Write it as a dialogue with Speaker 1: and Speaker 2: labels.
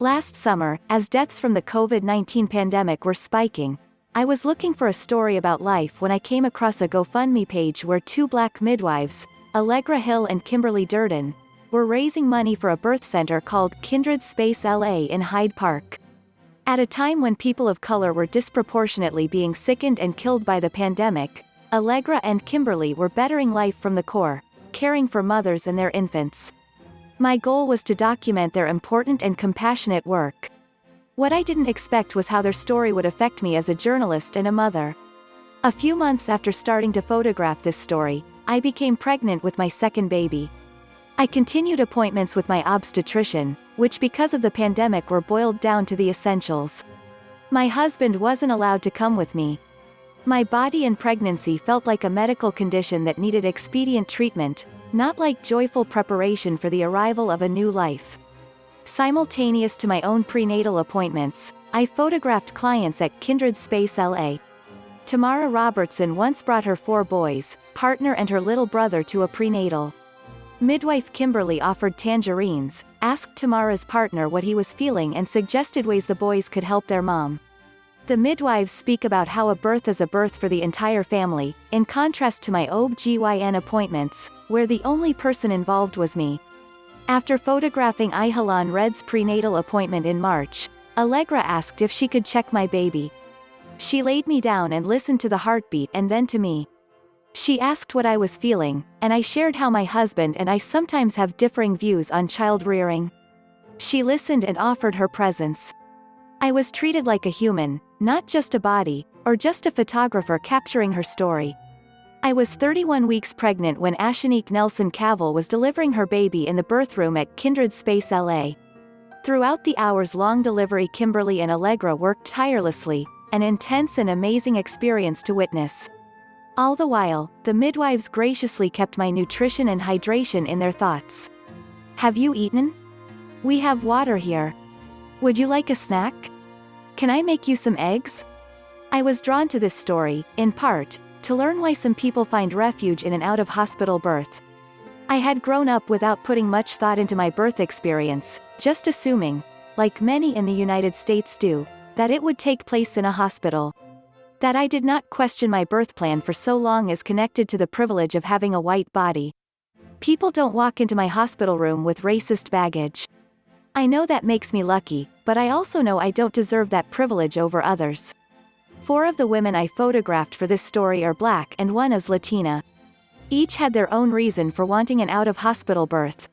Speaker 1: Last summer, as deaths from the COVID-19 pandemic were spiking, I was looking for a story about life when I came across a GoFundMe page where two Black midwives, Allegra Hill and Kimberly Durdin, were raising money for a birth center called Kindred Space LA in Hyde Park. At a time when people of color were disproportionately being sickened and killed by the pandemic, Allegra and Kimberly were bettering life from the core, caring for mothers and their infants. My goal was to document their important and compassionate work. What I didn't expect was how their story would affect me as a journalist and a mother. A few months after starting to photograph this story, I became pregnant with my second baby. I continued appointments with my obstetrician, which because of the pandemic were boiled down to the essentials. My husband wasn't allowed to come with me. My body and pregnancy felt like a medical condition that needed expedient treatment, not like joyful preparation for the arrival of a new life. Simultaneous to my own prenatal appointments, I photographed clients at Kindred Space LA. Tamara Robertson once brought her 4 boys, partner and her little brother to a prenatal. Midwife Kimberly offered tangerines, asked Tamara's partner what he was feeling and suggested ways the boys could help their mom. The midwives speak about how a birth is a birth for the entire family, in contrast to my OB-GYN appointments, where the only person involved was me. After photographing Aijalon Redd's prenatal appointment in March, Allegra asked if she could check my baby. She laid me down and listened to the heartbeat and then to me. She asked what I was feeling, and I shared how my husband and I sometimes have differing views on child rearing. She listened and offered her presence. I was treated like a human, not just a body, or just a photographer capturing her story. I was 31 weeks pregnant when Ashanique Nelson-Cavil was delivering her baby in the birth room at Kindred Space LA. Throughout the hours-long delivery, Kimberly and Allegra worked tirelessly, an intense and amazing experience to witness. All the while, the midwives graciously kept my nutrition and hydration in their thoughts. "Have you eaten? We have water here. Would you like a snack? Can I make you some eggs?" I was drawn to this story, in part, to learn why some people find refuge in an out-of-hospital birth. I had grown up without putting much thought into my birth experience, just assuming, like many in the United States do, that it would take place in a hospital. That I did not question my birth plan for so long is connected to the privilege of having a white body. People don't walk into my hospital room with racist baggage. I know that makes me lucky, but I also know I don't deserve that privilege over others. 4 of the women I photographed for this story are Black and 1 is Latina. Each had their own reason for wanting an out-of-hospital birth.